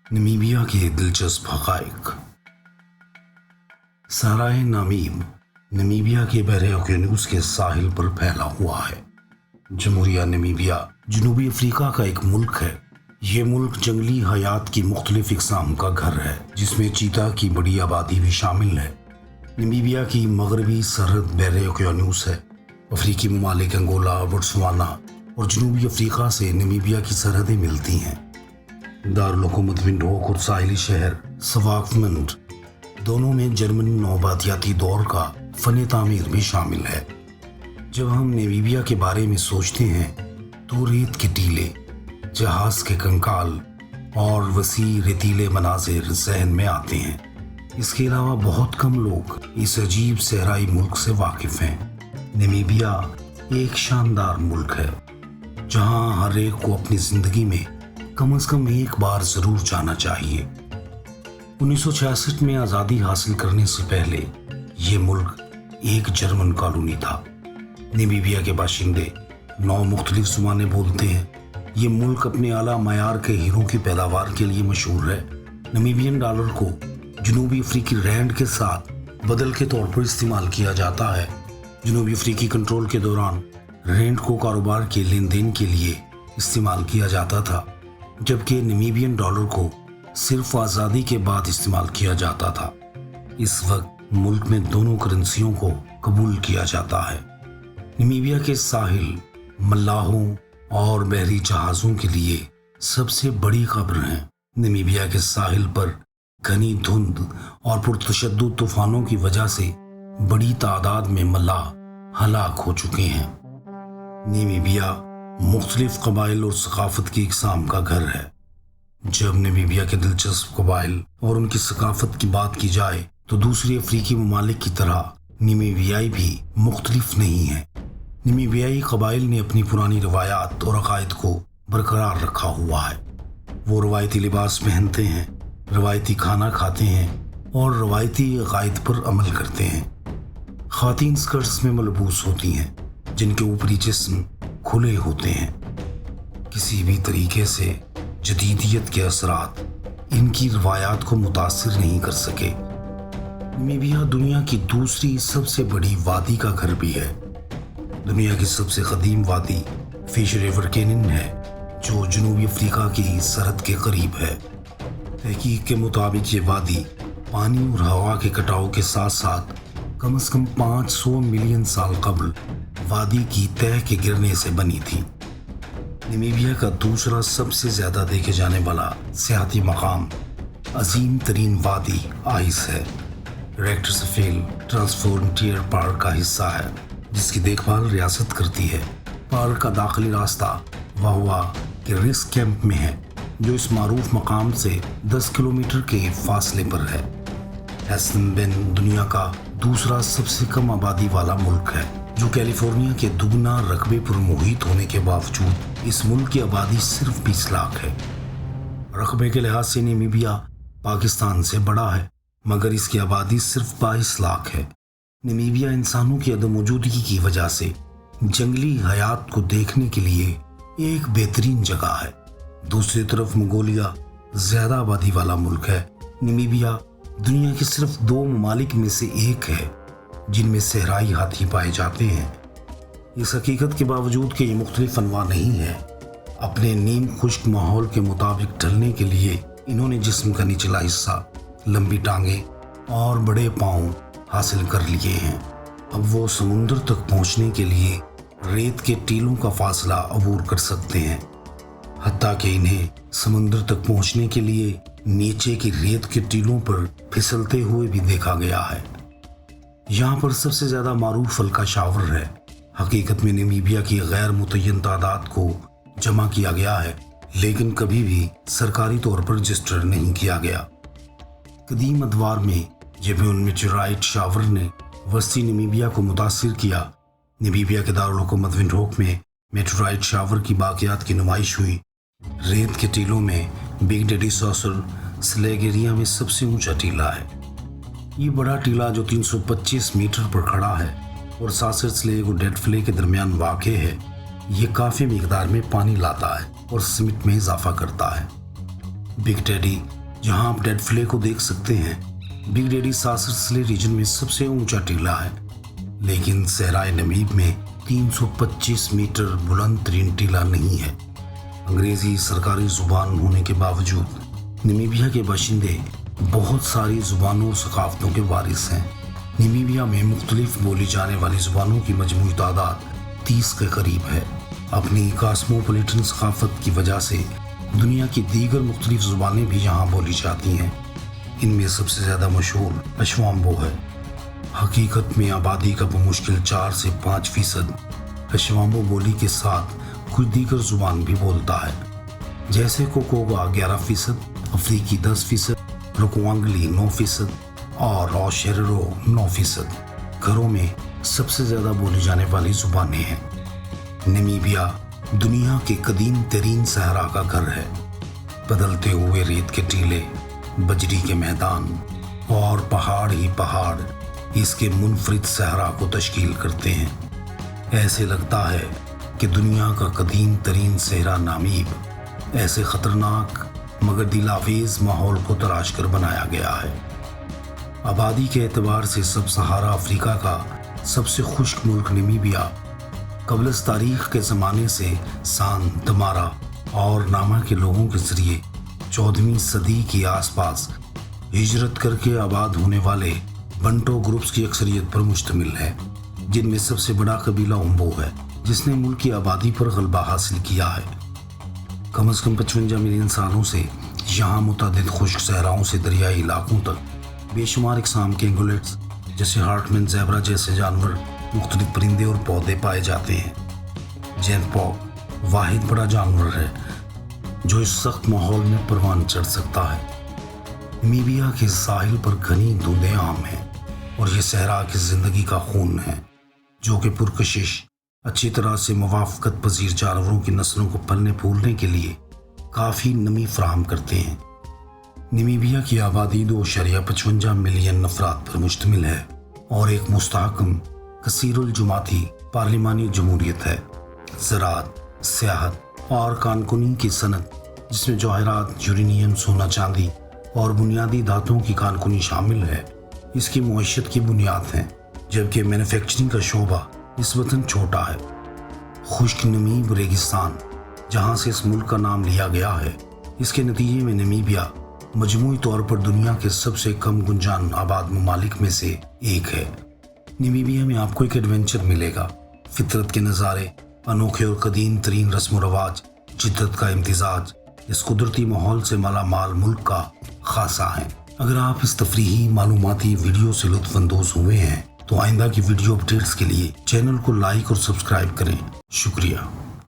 Namibia के दिलचस्प हक़ाइक़। सहराए Namib Namibia के बहरे-ए-ओकेनूस के साहिल पर फैला हुआ है। जमहूरिया नमीबिया जनूबी अफ्रीका का एक मुल्क है। ये मुल्क जंगली हयात की मुख्तलिफ इक़साम का घर है, जिसमें चीता की बड़ी आबादी भी शामिल है। नमीबिया की मगरबी सरहद बहरे-ए-ओकेनूस है। अफ्रीकी ममालिक अंगोला, बोत्सवाना और जनूबी अफ्रीका से नमीबिया की सरहदें मिलती हैं। दारुल हुकूमत विंडहोक और साहिली शहर सवाकमंड दोनों में जर्मनी नौबादियाती दौर का फन तामीर भी शामिल है। जब हम नमीबिया के बारे में सोचते हैं तो रेत के टीले, जहाज के कंकाल और वसी रेतीले मनाजिर जहन में आते हैं। इसके अलावा बहुत कम लोग इस अजीब सहराई मुल्क से वाकिफ हैं। नमीबिया एक शानदार मुल्क है जहां हर एक को अपनी जिंदगी में कम से कम एक बार जरूर जाना चाहिए। 1966 में आज़ादी हासिल करने से पहले ये मुल्क एक जर्मन कॉलोनी था। नमीबिया के बाशिंदे 9 मुख्तलिफ ज़ुबानें बोलते हैं। ये मुल्क अपने आला मयार के हीरों की पैदावार के लिए मशहूर है। नमीबियन डॉलर को जनूबी अफ्रीकी रैंड के साथ बदल के तौर पर इस्तेमाल किया जाता है। जनूबी अफ्रीकी कंट्रोल के दौरान रैंड को कारोबार के लेन देन के लिए इस्तेमाल किया जाता था, जबकि नमीबियन डॉलर को सिर्फ आज़ादी के बाद इस्तेमाल किया जाता था। इस वक्त मुल्क में दोनों करेंसियों को कबूल किया जाता है। नमीबिया के साहिल मल्लाहों और बहरी जहाज़ों के लिए सबसे बड़ी खबर है। नमीबिया के साहिल पर घनी धुंध और पुरतशद्दुद तूफानों की वजह से बड़ी तादाद में मल्लाह हलाक हो चुके हैं। नमीबिया मुख्तलिफ कबाइल और सकाफत की इक़साम का घर है। जब नमीबिया के दिलचस्प कबाइल और उनकी सकाफत की बात की जाए तो दूसरे अफ्रीकी ममालिक की तरह नमीबियाई भी मुख्तलिफ नहीं है। नमीबियाई कबाइल ने अपनी पुरानी रवायात और अकायद को बरकरार रखा हुआ है। वो रवायती लिबास पहनते हैं, रवायती खाना खाते हैं और रवायती अकायद पर अमल करते हैं। ख़वातीन स्कर्ट्स में मलबूस होती हैं, जिनके ऊपरी जिस्म खुले होते हैं। किसी भी तरीके से जदीदियत के असरात इनकी रवायात को मुतासिर नहीं कर सके। नमीबिया दुनिया की दूसरी सबसे बड़ी वादी का घर भी है। दुनिया की सबसे कदीम वादी फिश रिवर कैनियन है, जो जनूबी अफ्रीका की सरहद के करीब है। तहकीक के मुताबिक ये वादी पानी और हवा के कटाव के साथ साथ कम से कम 500 मिलियन साल कबल वादी की तह के गिरने से बनी थी। नमीबिया का दूसरा सबसे ज्यादा देखे जाने वाला सियाहती मकाम अजीम तरीन वादी आइस है। रेक्टरसफेल ट्रांसफ्रंटियर पार्क का हिस्सा है, जिसकी देखभाल रियासत करती है। पार्क का दाखिली रास्ता वाहुआ के रिस्क कैंप में है, जो इस मारूफ मकाम से 10 किलोमीटर के फासले पर है। हैसनबेन दुनिया का दूसरा सबसे कम आबादी वाला मुल्क है, जो कैलिफोर्निया के दुगना रकबे पर मुहित होने के बावजूद इस मुल्क की आबादी सिर्फ 20 लाख है। रकबे के लिहाज से नमीबिया पाकिस्तान से बड़ा है, मगर इसकी आबादी सिर्फ 22 लाख है। नमीबिया इंसानों की अदम मौजूदगी की वजह से जंगली हयात को देखने के लिए एक बेहतरीन जगह है। दूसरी तरफ मंगोलिया ज्यादा आबादी वाला मुल्क है। नमीबिया दुनिया के सिर्फ 2 ममालिक में से एक है जिनमें सहराई हाथी पाए जाते हैं। इस हकीकत के बावजूद कि ये मुख्तलिफ अनवा नहीं है, अपने नीम खुश्क माहौल के मुताबिक ढलने के लिए इन्होंने जिस्म का निचला हिस्सा, लंबी टांगें और बड़े पाँव हासिल कर लिए हैं। अब वो समुद्र तक पहुंचने के लिए रेत के टीलों का फासला अबूर कर सकते हैं। हत्ता कि इन्हें समुद्र तक पहुंचने के लिए नीचे की रेत के टीलों पर फिसलते हुए भी देखा गया है। यहाँ पर सबसे ज्यादा मारूफ फल का शावर है। हकीकत में नमीबिया की गैर मुतय्यन तादाद को जमा किया गया है, लेकिन कभी भी सरकारी तौर पर रजिस्टर नहीं किया गया। कदीम अदवार में जब मेटेराइट शावर ने वस्ती नमीबिया को मुतासिर किया, नमीबिया के दारुल हुकूमत विंडहोक में मेटेराइट शावर की बाक़ियात की नुमाइश हुई। रेत के टीलों में big daddy saucer slag area में सबसे ऊंचा टीला है। ये बड़ा टीला जो 325 मीटर पर खड़ा है और सासर स्लेग और डेड फ्ले के दरमियान वाक़े है, ये काफ़ी मिकदार में पानी लाता है और सीमेंट में इजाफा करता है। बिग डैडी, जहां आप डेड फ्ले को देख सकते हैं। बिग डैडी सासरसले रीजन में सबसे ऊंचा टीला है, लेकिन सहराए नमीब में 325 मीटर बुलंद तरीन टीला नहीं है। अंग्रेजी सरकारी जुबान होने के बावजूद नमीबिया के बाशिंदे बहुत सारी जुबानों और सकाफ़तों के वारिस हैं। नमीबिया में मुख्तलिफ बोली जाने वाली जुबानों की मजमूई तादाद 30 के करीब है। अपनी कॉस्मोपॉलिटन सकाफ़त की वजह से दुनिया की दीगर मुख्तलिफ जुबानें भी यहाँ बोली जाती हैं। इनमें सबसे ज़्यादा मशहूर अशवाम्बो है। हकीकत में आबादी का बमुश्किल 4 से 5% अशवाम्बो बोली के साथ कुछ दीगर जुबान भी बोलता है, जैसे कोकोगा 11%, अफ्रीकी 10%, रुकवांगली 9% और ऑशेरो 9%। घरों में सबसे ज़्यादा बोली जाने वाली जुबानें हैं। नमीबिया दुनिया के कदीम तरीन सहरा का घर है। बदलते हुए रेत के टीले, बजरी के मैदान और पहाड़ ही पहाड़ इसके मुनफरिद सहरा को तश्कील करते हैं। ऐसे लगता है कि दुनिया का कदीम तरीन सहरा नमीब ऐसे ख़तरनाक मगर दिलावेज माहौल को तराश कर बनाया गया है। आबादी के एतबार से सब सहारा अफ्रीका का सबसे खुश्क मुल्क नमीबिया क़ब्ल तारीख़ के ज़माने से सान, तमारा और नामा के लोगों के ज़रिए 14वीं सदी के आसपास हिजरत करके आबाद होने वाले बंटो ग्रुप्स की अक्सरियत पर मुश्तमिल है, जिनमें सबसे बड़ा कबीला उम्बो है, जिसने मुल्क की आबादी पर गलबा हासिल किया है। कम से कम 55 मिलियन सालों से यहाँ मुतअद्दिद खुश्क सहराओं से दरियाई इलाकों तक बेशुमार इकसाम के एंगुलेट्स जैसे हार्टमैन ज़ेबरा जैसे जानवर, मुख्तलिफ परिंदे और पौधे पाए जाते हैं। जेनपॉक वाहिद बड़ा जानवर है जो इस सख्त माहौल में परवान चढ़ सकता है। नमीबिया के साहिल पर घनी धुंधें आम हैं और ये सहरा की ज़िंदगी का खून है, जो कि पुरकशिश अच्छी तरह से मुवाफ़क़त पजीर जानवरों की नस्लों को पलने फूलने के लिए काफ़ी नमी फराहम करते हैं। नमीबिया की आबादी 2.55 मिलियन अफराद पर मुश्तमिल है और एक मुस्तहकम कसीरुल जुमाती पार्लिमानी जमहूरियत है। ज़राअत, सियाहत और कानकुनी की सनत, जिसमें जवाहरात, यूरेनियम, सोना, चांदी और बुनियादी धातुओं की कानकुनी शामिल है, इसकी मईशत की बुनियाद है, जबकि मैन्युफैक्चरिंग का शोबा निस्बतन छोटा है। खुश्क नमीब रेगिस्तान, जहाँ से इस मुल्क का नाम लिया गया है, इसके नतीजे में नमीबिया मजमूई तौर पर दुनिया के सबसे कम गुंजान आबाद ममालिक में से एक है। नमीबिया में आपको एक एडवेंचर मिलेगा। फितरत के नज़ारे, अनोखे और कदीम तरीन रस्म व रवाज, जिद्दत का इम्तिजाज इस कुदरती माहौल से मालामाल मुल्क का खासा है। अगर आप इस तफरीही मालूमाती वीडियो से लुत्फ़अंदोज़ हुए हैं तो आइंदा की वीडियो अपडेट्स के लिए चैनल को लाइक और सब्सक्राइब करें। शुक्रिया।